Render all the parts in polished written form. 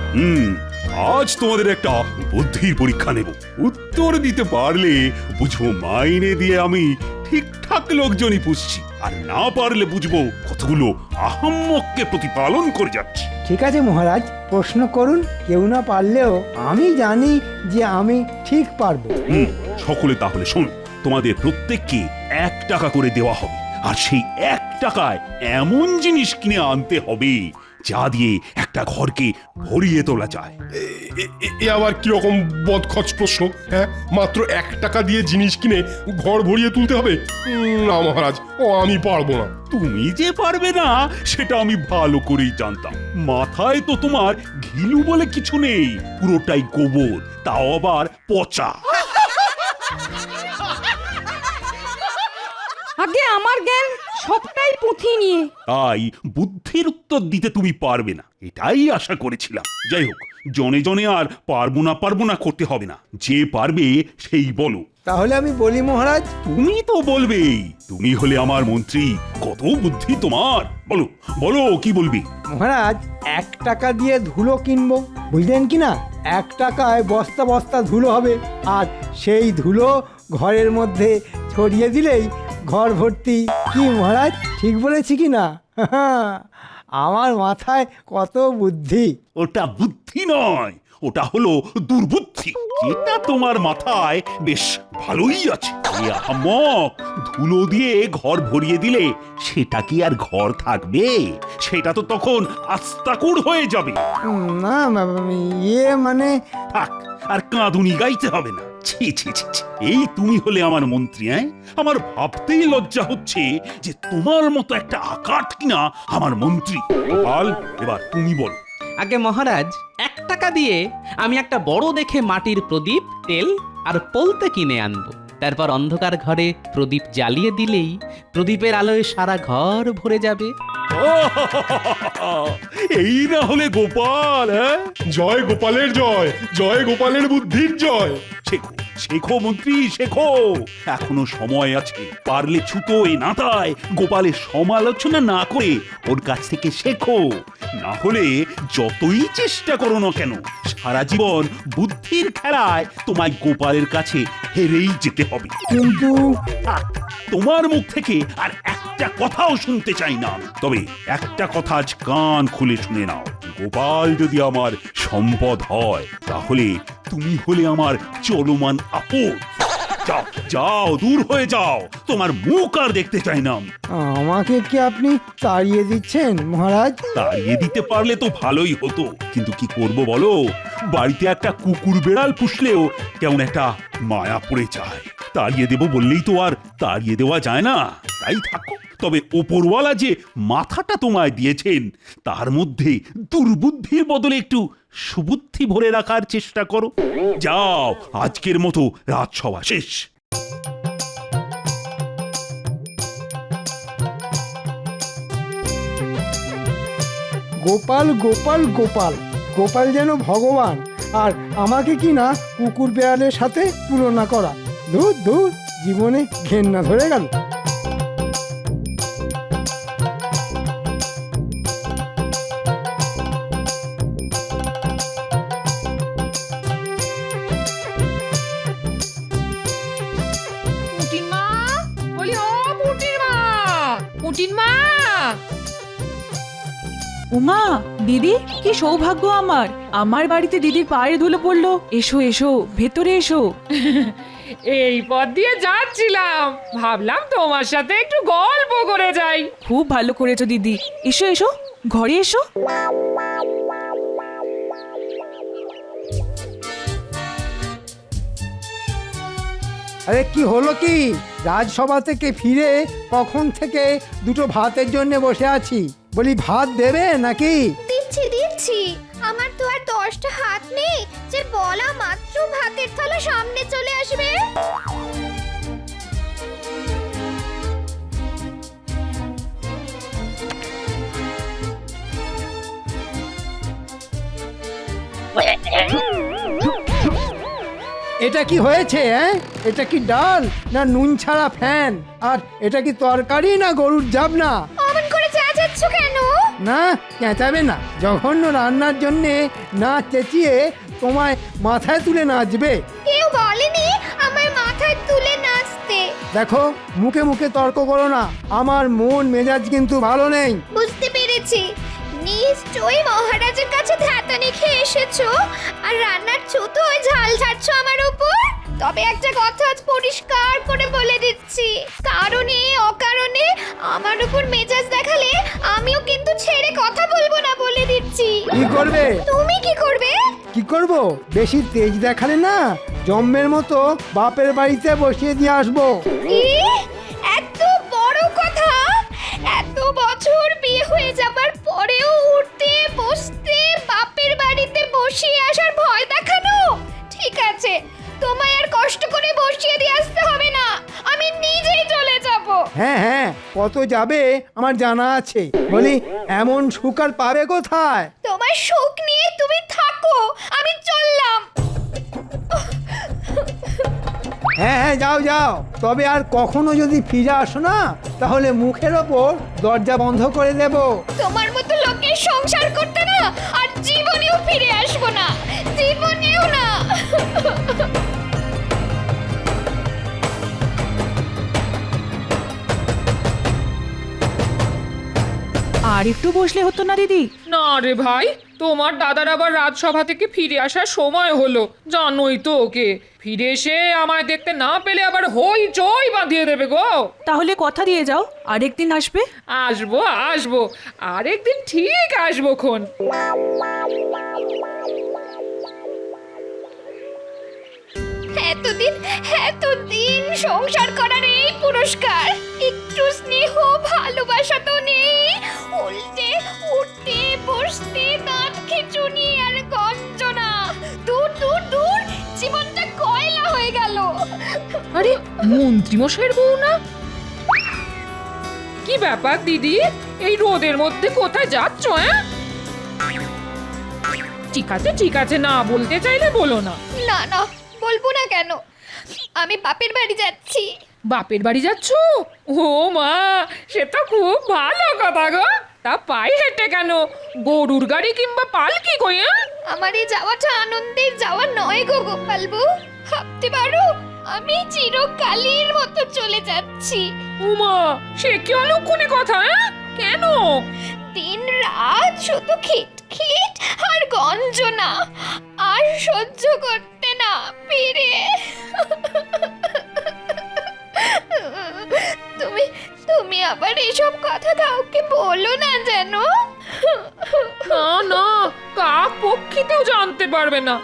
আজ তোমাদের একটা বুদ্ধির পরীক্ষা নেব। উত্তর দিতে পারলে বুঝবো মাইনে দিয়ে আমি ঠিকঠাক লোকজনই পুষছি, আর না পারলে বুঝবো কতগুলো আহাম্মককে প্রতিপালন করে যাচ্ছি। ঠিক আছে মহারাজ, প্রশ্ন করুন। কেউ না পারলেও আমি জানি যে আমি ঠিক পারবো। সকলে তাহলে শোনো, তোমাদের প্রত্যেককে 1 টাকা করে দেওয়া হবে, আর সেই 1 টাকায় এমন জিনিস কিনে আনতে হবে যা দিয়ে একটা ঘরকে ভরিয়ে তোলা যায়। এ আবার কিরকম বদখচ প্রশ্ন? হ্যাঁ, মাত্র 1 টাকা দিয়ে জিনিস কিনে ঘর ভরিয়ে তুলতে হবে? না মহারাজ, ও আমি পারবো না। তুমি যে পারবে না সেটা আমি ভালো করেই জানতাম। মাথায় তো তোমার ঘিলু বলে কিছু নেই, পুরোটাই গোবর, তাও আবার পচা। আগে আমার জ্ঞান সবটাই পুঁথি নিয়ে। তাই বুদ্ধির উত্তর দিতে তুমি পারবে না, এটাই আশা করেছিলাম। যাই হোক, জনে জনে আর পারবো না করতে হবে না, যে পারবে সেই বলো। তাহলে আমি বলি মহারাজ। তুমি তো বলবেই, তুমি হলে আমার মন্ত্রী, কত বুদ্ধি তোমার। বলো বলো, কি বলবি? মহারাজ, 1 টাকা দিয়ে ধুলো কিনবো, বুঝলেন কি না? 1 টাকায় বস্তা বস্তা ধুলো হবে, আর সেই ধুলো ঘরের মধ্যে ছড়িয়ে দিলেই ঘর ভর্তি। কি মহারাজ, ঠিক বলেছি কি না? আমার মাথায় কত বুদ্ধি। ওটা বুদ্ধি নয়, ওটা হলো দুর্বুদ্ধি। যেটা তোমার মাথায় বেশ ভালোই আছে। এই আহাম্মক, ধুলো দিয়ে ঘর ভরিয়ে দিলে সেটা কি আর ঘর থাকবে? সেটা তো তখন আস্তাকুড় হয়ে যাবে। না মানে থাক, আর কাঁদুনি গাইতে হবে না। ছি ছি ছি ছি। এই তুমি হলে আমার মন্ত্রী? আমার ভাবতেই লজ্জা হচ্ছে যে তোমার মতো একটা আকাট কিনা আমার মন্ত্রী। গোপাল, এবার তুমি বল। আগে মহারাজ, 1 টাকা দিয়ে আমি একটা বড় দেখে মাটির প্রদীপ, তেল আর পলতে কিনে আনবো। তারপর অন্ধকার ঘরে প্রদীপ জ্বালিয়ে দিলেই প্রদীপের আলোয় সারা ঘর ভরে যাবে। এই না হলে গোপাল। জয় গোপালের জয়, জয় গোপালের বুদ্ধির জয়। শেখো শেখো মন্ত্রী, শেখো, এখনো সময় আছে। পারলে ছুতো এ নাতায় গোপালের সমালোচনা না করে ওর কাছ থেকে শেখো। না হলে যতই চেষ্টা করো না কেন, সারা জীবন বুদ্ধির খেলায় তোমায় গোপালের কাছে হেরেই যেতে হবে। কিন্তু তোমার মুখ থেকে আর একটা কথাও শুনতে চাই না। তবে একটা কথা আজ কান খুলে শুনে নাও, গোপাল যদি আমার সম্পদ হয়, তাহলে তুমি হলে আমার চলমান আপদ। যাও যাও, দূর হয়ে যাও, তোমার মুখ আর দেখতে চাই না। আমাকে কি আপনি তাড়িয়ে দিচ্ছেন মহারাজ? তাড়িয়ে দিতে পারলে তো ভালোই হতো, কিন্তু কি করব বলো? বাড়িতে একটা কুকুর বেড়াল পুষলেও কেমন একটা মায়া পড়ে যায়। তাড়িয়ে দেব বললেই তো আর তাড়িয়ে দেওয়া যায় না। তাই থাকো, তবে ওপরওয়ালা যে মাথাটা তোমায় দিয়েছেন তার মধ্যে দুর্বুদ্ধির বদলে একটু সুবুদ্ধি ভরে রাখার চেষ্টা করো। যাও, আজকের মতো রাজসভা শেষ। গোপাল গোপাল গোপাল, গোপাল যেন ভগবান, আর আমাকে কি না কুকুর বেড়ালের সাথে তুলনা করা। দূর দূর, জীবনে ঘেন্না ধরে গেল। পুটিন মা, বলি ও পুটিন মা, পুটিন মা। উমা, দিদি, কি সৌভাগ্য আমার! আমার বাড়িতে দিদির পায়ে ধুলো পড়লো। এসো এসো, ভেতরে এসো। এই পথ দিয়ে যাচ্ছিলাম, ভাবলাম তোমার সাথে একটু গল্প করে যাই। খুব ভালো করেছো দিদি। এসো এসো, ঘরে এসো। আরে কি হলো কি? রাজসভা থেকে ফিরে কখন থেকে দুটো ভাতের জন্য বসে আছি। বলি, ভাত দেবে নাকি? দিচ্ছি দিচ্ছি। আমার তো আর 10টা হাত নেই যে বলা মাত্র ভাতের থালা সামনে চলে আসবে। এটা কি হয়েছে? এটা কি ডাল না নুন ছাড়া ফ্যান? আর এটা কি তরকারি না গরুর জাবনা? অমন করে চেঁচাচ্ছ কেন? না চেঁচাবে না, জঘন্য রান্নার জন্যে না চেঁচিয়ে তোমায় মাথায় তুলে নাচবে। কেউ বলেনি আমার মাথায় তুলে নাচতে। দেখো, মুখে মুখে তর্ক করো না, আমার মন মেজাজ কিন্তু ভালো নেই। বুঝতে পেরেছি, নিশ্চয়ই মহারাজের কাছে ধ্যাতানি খেয়ে এসেছো আর রান্নার ছুতোয় ঝাল ঝাড়ছো আমার উপর। তবে একটা কথা আজ পরিষ্কার করে বলে দিচ্ছি, কারণে অকারণে আমার উপর মেজাজ দেখালে আমিও কিন্তু ছেড়ে কথা বলবো না, বলে দিচ্ছি। কি করবে? তুমি কি করবে? কি করব? বেশি তেজ দেখালে না জম্মের মতো বাপের বাড়িতে বসিয়ে দিয়ে আসবো। কি? এত বড় কথা! এত বছর বিয়ে হয়ে যাবার পরেও উঠতে বসতে বাপের বাড়িতে বসিয়ে আসার ভয় দেখানো? ঠিক আছে, তোমায় আর কষ্ট করে বসিয়ে দিয়ে আসতে হবে না, আমি নিজেই চলে যাব। হ্যাঁ হ্যাঁ, কত যাবে আমার জানা আছে। বলি, এমন সুখ আর পাবে কোথায়? তোমার সুখ নিয়ে তুমি থাকো, আমি চললাম। হ্যাঁ হ্যাঁ, যাও যাও, তবে আর কখনো যদি ফিরে আসো না তাহলে মুখের ওপর দরজা বন্ধ করে দেব। তোমার মতো লোকের সংসার করতে না আর জীবনেও ফিরে আসবো না, জীবনেও না। আর একটু বসলে হতো না দিদি? না রে ভাই, তোমার দাদার আবার রাজসভা থেকে ফিরে আসার সময় হলো, জানোই তো ওকে। ফিরে এসে আমায় দেখতে না পেলে আবার হই চই বাঁধিয়ে দেবে গো। তাহলে কথা দিয়ে যাও, আরেকদিন আসবে। আসবো আসবো, আরেকদিন ঠিক আসবো খন। এতদিন সংসার করার এই পুরস্কার, একটু স্নেহ ভালোবাসা তো নেই, উল্টে উঠতে বসতে দাঁত খিঁচুনি আর গঞ্জনা। দূর দূর দূর, জীবনটা কয়লা হয়ে গেল। আরে মন্ত্রীমশাইয়ের বউ না? কি ব্যাপার দিদি, এই রোদের মধ্যে কোথায় যাচ্ছ? ঠিক আছে, না বলতে চাইলে বলো না। না না, বলবো না কেন, আমি বাপের বাড়ি যাচ্ছি। বাপের বাড়ি যাচ্ছ? ও মা, সে তো খুব ভালো কথা গো। তা পায়ে হেঁটে কেন? গরুর গাড়ি কিংবা পালকি কই? আমার এই যাওয়াটা আনন্দের যাওয়া নয় গো গোপালবু, ভাবতে পারো আমি চিরকালের মতো চলে যাচ্ছি। উমা, সে কি অলক্ষণে কথা? কেন? দিন রাত শুধু খিটখিট আর গঞ্জনা, আর সহ্য করতে না পেরে তুমি আবার এসব কথা কাউকে বলো না যেন। না না, কাক পক্ষীতেও জানতে পারবে না।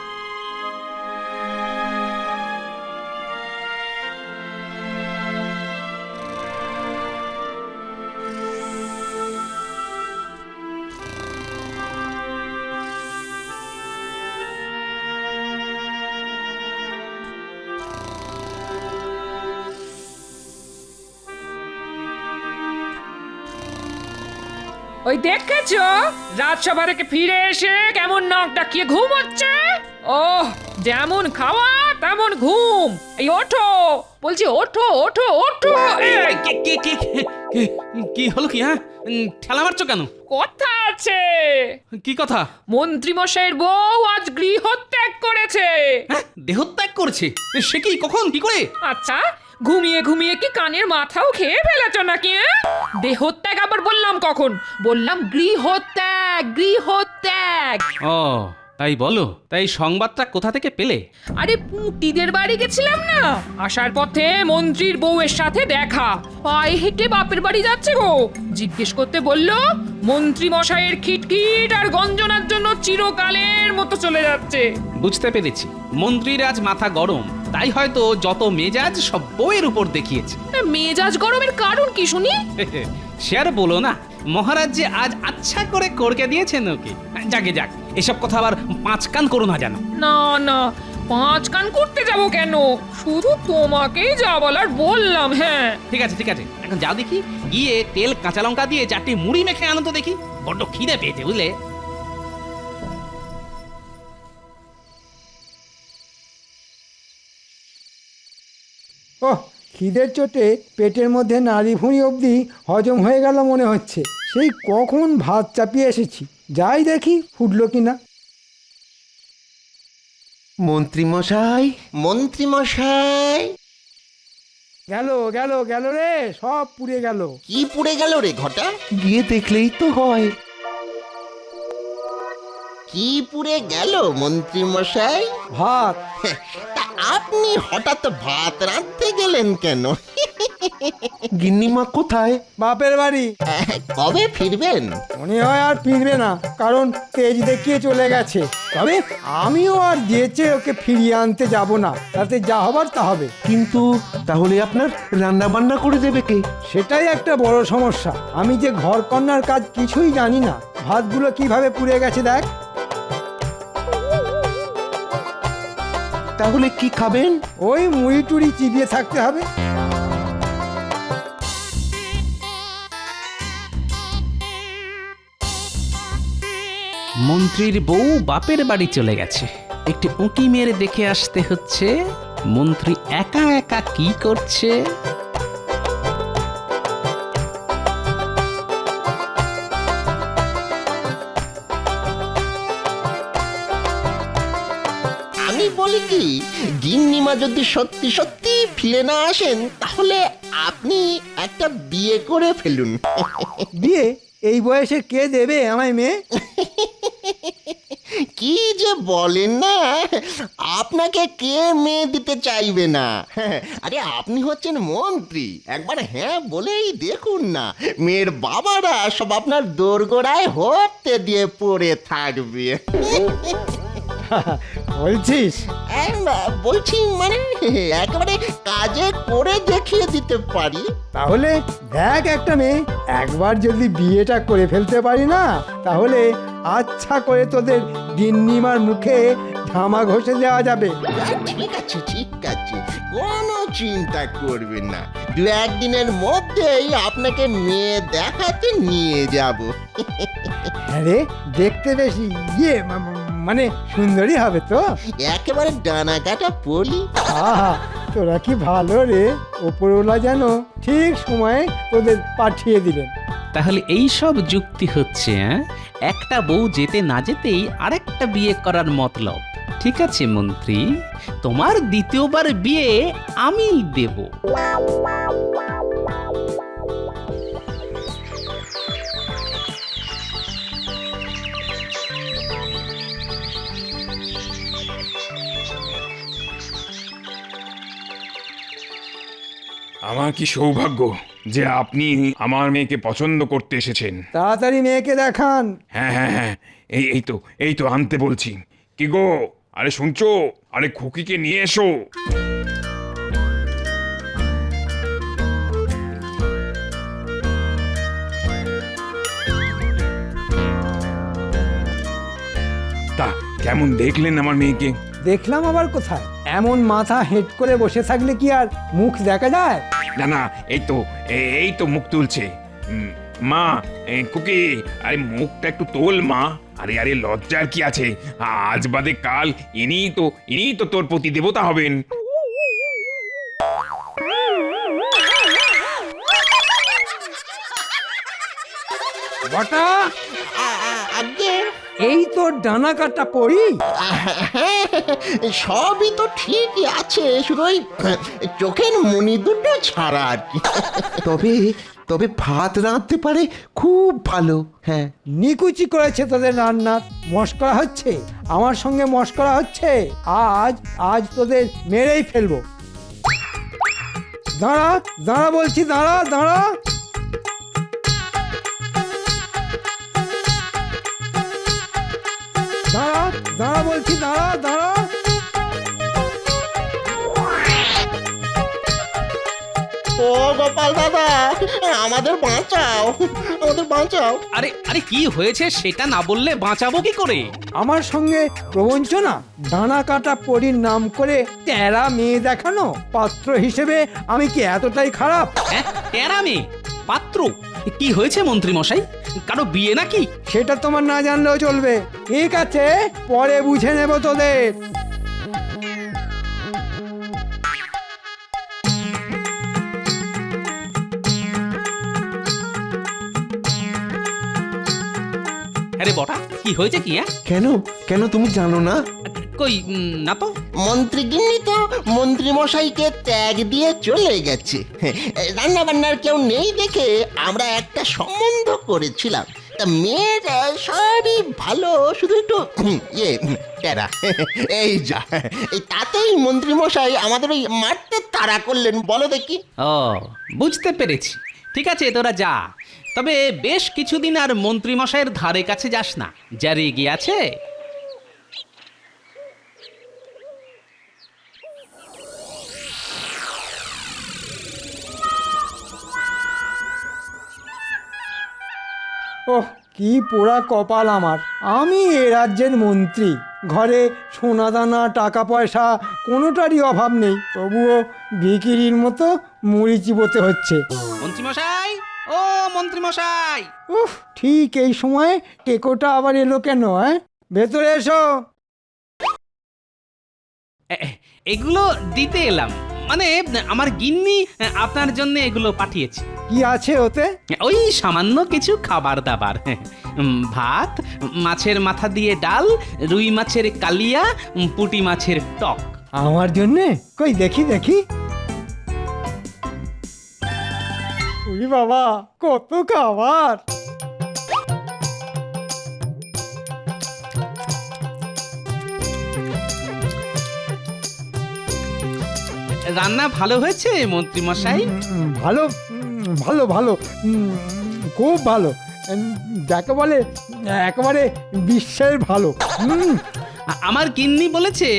ওই দেখেছো, রাজসভা থেকে ফিরে এসে কেমন নাক ডাকিয়ে ঘুম হচ্ছে। ওহ, যেমন খাওয়া তেমন ঘুম। এই ওঠো বলছি, ওঠো ওঠো ওঠো। এই, কি হলো কি? হ্যাঁ, ঠেলা মারছো কেন? কথা আছে। কি কথা? মন্ত্রীমশাইয়ের বউ আজ গৃহত্যাগ করেছে। হ্যাঁ, দেহত্যাগ করছে? সে কি, কখন, কি করে? আচ্ছা, ঘুমিয়ে ঘুমিয়ে কি কানের মাথাও খেয়ে ফেলেছ নাকি? দেহত্যাগ আবার বললাম কখন? বললাম গৃহত্যাগ, গৃহত্যাগ। ও তাই বলো। তাই সংবাদটা কোথা থেকে পেলে? আরে পুঁটিদের বাড়ি গেছিলাম না, আসার পথে মন্ত্রীর বউয়ের সাথে দেখা। পায়ে হেঁটে বাপের বাড়ি যাচ্ছে গো। জিজ্ঞেস করতে বললো মন্ত্রী মশাইয়ের খিটখিট আর গঞ্জনার জন্য চিরকালের মতো চলে যাচ্ছে। বুঝতে পেরেছি, মন্ত্রীর আজ মাথা গরম, তাই হয়তো যত মেজাজ সব বউয়ের উপর দেখিয়েছে। মেজাজ গরমের কারণ কি শুনি? সে আর বলো না, মহারাজ যে আজ আচ্ছা করে করকে দিয়েছেন ওকে। যাকে যাক, এসব কথা আবার পাঁচ কান করো না জানো। না না, পাঁচ কান করতে যাব কেন? শুধু তোমাকেই যা বলার বললাম। হ্যাঁ ঠিক আছে ঠিক আছে, এখন যাও দেখি, গিয়ে তেল কাঁচা লঙ্কা দিয়ে 4টি মুড়ি মেখে আনো তো দেখি, বড্ড খিদে পেয়েছে বুঝলে। ওহ, খিদের চোটে পেটের মধ্যে নাড়ি ভুঁড়ি অবধি হজম হয়ে গেল মনে হচ্ছে। সেই কখন ভাত চাপিয়ে এসেছি, যাই দেখি ফুটলো কিনা। মন্ত্রীমশাই, মন্ত্রীমশাই, গেল গেল গেল রে, সব পুড়ে গেল। কি পুড়ে গেল রে ঘটা? গিয়ে দেখলেই তো হয়। কি পুড়ে গেল মন্ত্রীমশাই? ভাত। তা আপনি হঠাৎ ভাত রাঁধতে গেলেন কেন? গিন্নিমা কোথায়? বাপের বাড়ি। কবে ফিরবেন? মনে হয় আর ফিরবে না, কারণ তেজ দেখিয়ে চলে গেছে। তবে আমিও আর যেচে ওকে ফিরিয়ে আনতে যাব না, তাতে যা হবার তা হবে। কিন্তু তাহলে আপনার রান্না বান্না করে দেবে কে? সেটাই একটা বড় সমস্যা। আমি যে ঘর কন্যার কাজ কিছুই জানি না। ভাতগুলো কিভাবে পুড়ে গেছে দেখ। তাহলে কি খাবেন? ওই মুড়ি টুড়ি চিবিয়ে থাকতে হবে। মন্ত্রীর বউ বাপের বাড়ি চলে গেছে, একটি উঁকি মেরে দেখে আসতে হচ্ছে মন্ত্রী একা একা কি করছে। আমি বলি কি, গিন্নিমা যদি সত্যি সত্যি ফিরে না আসেন তাহলে আপনি একটা বিয়ে করে ফেলুন। বিয়ে এই বয়সে কে দেবে আমায় মেয়ে? কি যে বলেন না, আপনাকে কে মেয়ে দিতে চাইবে না? আরে আপনি হচ্ছেন মন্ত্রী, একবার হ্যাঁ বলেই দেখুন না, মেয়ের বাবারা সব আপনার দোরগোড়ায় হতে দিয়ে পড়ে থাকবে। বলছিস? বলছি মানে একেবারে কাজে করে দেখিয়ে দিতে পারি। তাহলে দেখ একটা মেয়ে, একবার যদি বিয়েটা করে ফেলতে পারি না, তাহলে আচ্ছা করে তোদের গিন্নিমার মুখে ধামা ঘষে দেওয়া যাবে। ঠিক আছে ঠিক আছে, কোনো চিন্তা করবেন না, দু একদিনের মধ্যেই আপনাকে মেয়ে দেখাতে নিয়ে যাব। হ্যাঁ রে, দেখতে বেশি মানে সুন্দরী হবে তো? একেবারে ডানা কাটা পলি। আহা, তোরা কি ভালো রে, ওপরওয়ালা যেন ঠিক সময়ে তোদের পাঠিয়ে দিলেন। তাহলে এই সব যুক্তি হচ্ছে, একটা বউ যেতে না যেতেই আরেকটা বিয়ে করার মতলব। ঠিক আছে মন্ত্রী, তোমার দ্বিতীয়বার বিয়ে আমি দেব। আমার কি সৌভাগ্য যে আপনি আমার মেয়েকে পছন্দ করতে এসেছেন। তাড়াতাড়ি মেয়েকে দেখান। হ্যাঁ হ্যাঁ হ্যাঁ, এই তো আনতে বলছি। কি গো, আরে শুনছো? আরে খুকিকে নিয়ে এসো। তা কেমন দেখলেন আমার মেয়েকে? দেখলাম আবার কোথায়? এমন মাথা হেঁট করে বসে থাকলে কি আর মুখ দেখা যায়? না না, এই তো মুখ তুলছে। মা, খুকি, আরে মুখটা একটু তোল মা। আরে আরে লজ্জার কি আছে? আজ বাদে কাল ইনিই তো তোর প্রতি দেবতা হবেন। বটা, আগে এই তোর ডানা কাটা পড়ি। সবই তো ঠিকই আছে, শুধু ওই চোখের মনি দুটো ছাড়া আর কি। তবে তবে ভাত রাঁধতে পারে খুব ভালো। হ্যাঁ, নিকুচি করেছে তোদের রান্নার। মস্করা হচ্ছে, আমার সঙ্গে মস্করা হচ্ছে। আজ তোদের মেরেই ফেলবো। দাঁড়া দাঁড়া বলছি, দাঁড়া দাঁড়া। দাঁড়া দাঁড়া বলছি, দাঁড়া দাঁড়া। ও গোপাল দাদা, আমাদের বাঁচাও, আমাদের বাঁচাও। আরে আরে কি হয়েছে সেটা না বললে বাঁচাবো কি করে? আমার সঙ্গে প্রবঞ্চনা, ডানা কাটা পরীর নাম করে তেরা মেয়ে দেখানো। পাত্র হিসেবে আমি কি এতটাই খারাপ? টেরা মেয়ে পাত্র? কি হয়েছে মন্ত্রী মশাই, কারো বিয়ে নাকি? সেটা তোমার না জানলেও চলবে। ঠিক আছে, পরে বুঝে নেব তোদের। বটা কি হয়েছে কি? হ্যাঁ কেন কেন তুমি জানো না? কই না তো। মন্ত্রীগিন্নি তো মন্ত্রী মশাইকে ত্যাগ দিয়ে চলে গেছে। রান্না বান্নার কেউ নেই দেখে আমরা একটা সম্বন্ধ করেছিলাম। তা মেয়ের সবই ভালো, শুধু একটু টেরা। এই যা, এই তাতেই মন্ত্রী মশাই আমাদের ওই মারতে তাড়া করলেন, বলো দেখি। ও বুঝতে পেরেছি। ঠিক আছে তোরা যা, তবে বেশ কিছুদিন আর মন্ত্রীমশাইয়ের ধারে কাছে যাস না, যা রেগে আছে। ওহ, কি পোড়া কপাল আমার! আমি এ রাজ্যের মন্ত্রী, ঘরে সোনাদানা টাকা পয়সা কোনোটারই অভাব নেই, তবুও বিকিরির মতো মুড়ি চিবোতে হচ্ছে। মন্ত্রীমশাই, ও মন্ত্রীমশাই! উফ, ঠিক এই সময় টেকোটা আবার এলো কেন? ভেতরে এসো। এগুলো দিতে এলাম, মানে আমার গিন্নি আপনার জন্য এগুলো পাঠিয়েছে। কি আছে ওতে? ওই সামান্য কিছু খাবার দাবার, ভাত, মাছের মাথা দিয়ে ডাল, রুই মাছের কালিয়া, পুঁটি মাছের টক। আমার জন্যে? কই দেখি দেখি। উই বাবা, কত খাবার! রান্না ভালো হয়েছে মন্ত্রীমশাই? ভালো, ভালো ভালো, খুব ভালো, যাকে বলে একেবারে বিশ্বের ভালো। আমার গিন্নি বলেছে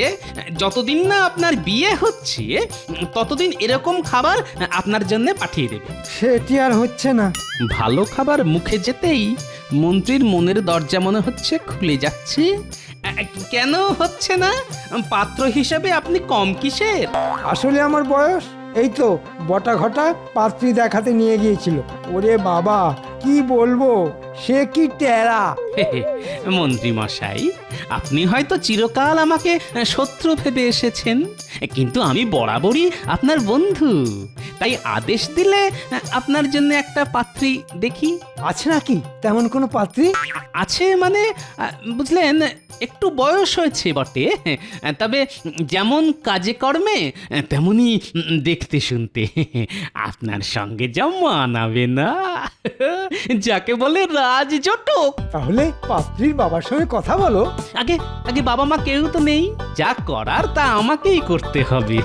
যতদিন না আপনার বিয়ে হচ্ছে ততদিন এরকম খাবার আপনার জন্য পাঠিয়ে দেবে। সেটি আর হচ্ছে না। ভালো খাবার মুখে যেতেই মন্ত্রীর মনের দরজা মনে হচ্ছে খুলে যাচ্ছে। কেন হচ্ছে না? পাত্র হিসেবে আপনি কম কিসের? আসলে আমার বয়স এই তো বটা ঘটা পাত্রী দেখাতে নিয়ে গিয়েছিল। ওরে বাবা, কি বলবো, সে কি টেরা! মন্ত্রী মশাই, আপনি হয়তো চিরকাল আমাকে শত্রু ভেবে এসেছেন, কিন্তু আমি বরাবরই আপনার বন্ধু। তাই আদেশ দিলে আপনার জন্য একটা পাত্রী দেখি। আছে নাকি তেমন কোনো পাত্রী? আছে মানে বুঝলেন, একটু বয়স হয়েছে বটে, তবে যেমন কাজে কর্মে তেমনি দেখতে শুনতে আপনার সঙ্গে যা মানাবে না, যাকে বলে রাজজটক। তাহলে পাত্রীর বাবার সঙ্গে কথা বলো। আগে আগে বাবা মা কেউ তো নেই, যা করার তা আমাকেই করতে হবে।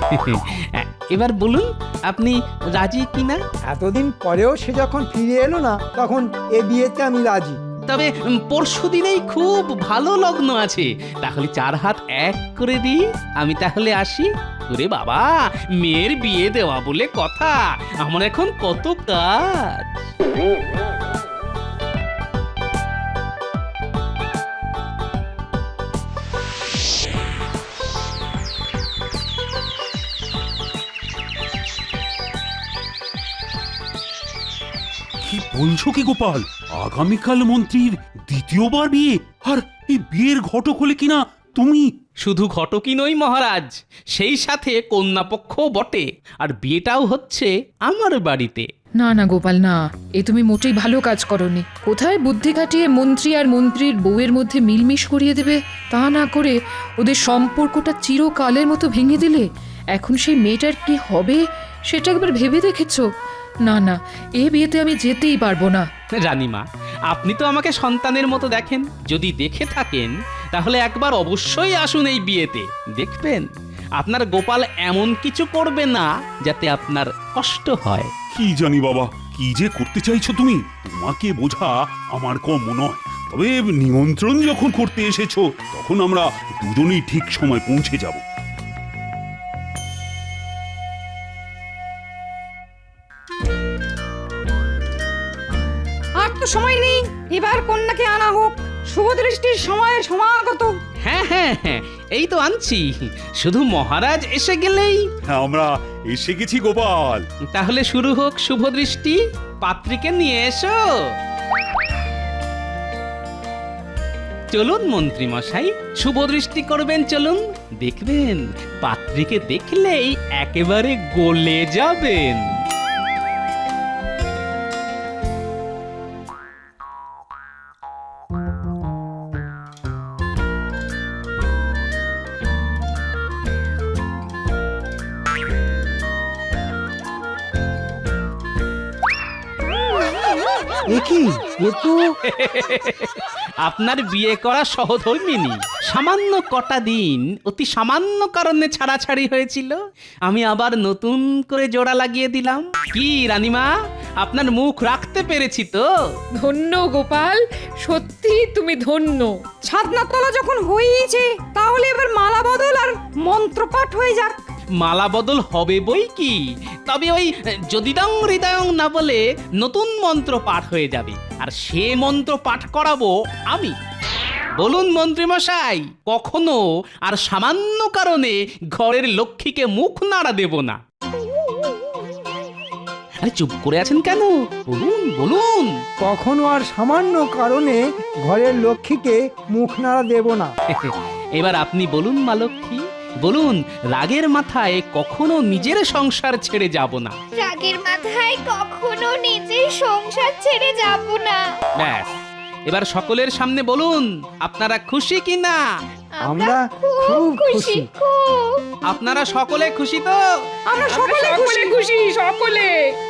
এবার বলুন আপনি রাজি কিনা? এতদিন পরেও সে যখন ফিরে এলো না, তখন এ বিয়েতে আমি রাজি। তবে পরশু দিনেই খুব ভালো লগ্ন আছে, তাহলে 4 হাত এক করে দিই। আমি তাহলে আসি। ওরে বাবা, মেয়ের বিয়ে দেওয়া বলে কথা, আমার এখন কত কাজ। কি বলছো কি গোপাল? আগামীকাল মন্ত্রীর দ্বিতীয়বার বিয়ে, আর এই বিয়ের ঘটক হলে কিনা তুমি? শুধু ঘটকই নই মহারাজ, সেই সাথে কন্যাপক্ষ বটে, আর বিয়েটাও হচ্ছে আমার বাড়িতে। না না গোপাল, না, এ তুমি মোটেই ভালো কাজ করনি। কোথায় বুদ্ধি খাটিয়ে মন্ত্রী আর মন্ত্রীর বউয়ের মধ্যে মিলমিশ করিয়ে দেবে, তা না করে ওদের সম্পর্কটা চিরকালের মতো ভেঙে দিলে। এখন সেই মেয়েটার কি হবে সেটা একবার ভেবে দেখেছো? না না, এ বিয়েতে আমি যেতেই পারবো না। রানীমা, আপনি তো আমাকে সন্তানের মতো দেখেন, যদি দেখে থাকেন তাহলে একবার অবশ্যই আসুন এই বিয়েতে। দেখবেন আপনার গোপাল এমন কিছু করবে না যাতে আপনার কষ্ট হয়। কি জানি বাবা, কি যে করতে চাইছো তুমি? তোমাকে বোঝা আমার কম নয়, তবে নিমন্ত্রণ যখন করতে এসেছো তখন আমরা দুজনেই ঠিক সময় পৌঁছে যাব। আর তো সময় নেই, এবার কন্যাকে আনা হোক। শুভ দৃষ্টির সময় সমাগত। হ্যাঁ হ্যাঁ হ্যাঁ, এই তো আনছি, শুধু মহারাজ এসে গেলেই। আমরা এসে গেছি গোপাল। তাহলে শুরু হোক শুভ দৃষ্টি। পাত্রীকে নিয়ে এসো। চলুন মন্ত্রী মশাই, শুভ দৃষ্টি করবেন, চলুন। দেখবেন পাত্রীকে দেখলেই একেবারে গলে যাবেন। এ কি এ তো আপনার বিয়ে করা সহধর্মিনী সামান্য কটা দিন অতি সামান্য কারণে ছাড়াছাড়ি হয়েছিল, আমি আবার নতুন করে জোড়া লাগিয়ে দিলাম। কি রানীমা, আপনার মুখ রাখতে পেরেছি তো? ধন্য গোপাল, সত্যি তুমি ধন্য। ছাদনার তলা যখন হয়েইছে তাহলে এবার মালা বদল আর মন্ত্রপাঠ হয়ে যাক। মালা বদল হবে বই কি, তবে ওই যদিদং হৃদয়ং না বলে নতুন মন্ত্র পাঠ হয়ে যাবে, আর সে মন্ত্র পাঠ করাবো আমি। বলুন মন্ত্রীমশাই, কখনো আর সামান্য কারণে ঘরের লক্ষ্মীকে মুখ নাড়া দেব না। আরে চুপ করে আছেন কেন? বলুন বলুন। কখনো আর সামান্য কারণে ঘরের লক্ষ্মীকে মুখ নাড়া দেব না। এবার আপনি বলুন মা লক্ষ্মী, বলুন রাগের মাথায় কখনো নিজের সংসার ছেড়ে যাব না। রাগের মাথায় কখনো নিজের সংসার ছেড়ে যাব না। ব্যাস, এবার সকলের সামনে বলুন আপনারা খুশি কি না? আমরা খুব খুশি। খুব। আপনারা সকলে খুশি তো? আমরা আমরা সকলে সকলে খুশি, সকলে।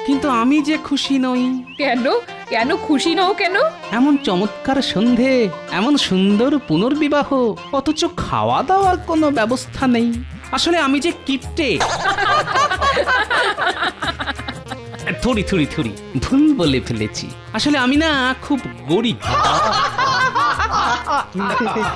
কিন্তু আমি যে খুশি নই। কেন কেন খুশি নও কেন? এমন চমৎকার সন্ধে, এমন সুন্দর পুনর্বিবাহ, অথচ খাওয়া দাওয়ার কোনো ব্যবস্থা নেই। আসলে আমি যে কিপটে। থুড়ি থুড়ি থুড়ি, ভুল বলে ফেলেছি। আসলে আমি না খুব গরিব।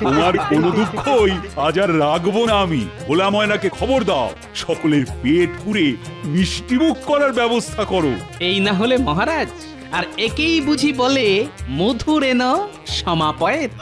তোমার কোনো দুঃখই আজ আর রাখবো না আমি। ভোলা ময়নাকে খবর দাও, সকলের পেট পুরে মিষ্টিমুখ করার ব্যবস্থা করো। এই না হলে মহারাজ, আর একেই বুঝি বলে মধুরেন সমাপয়েত।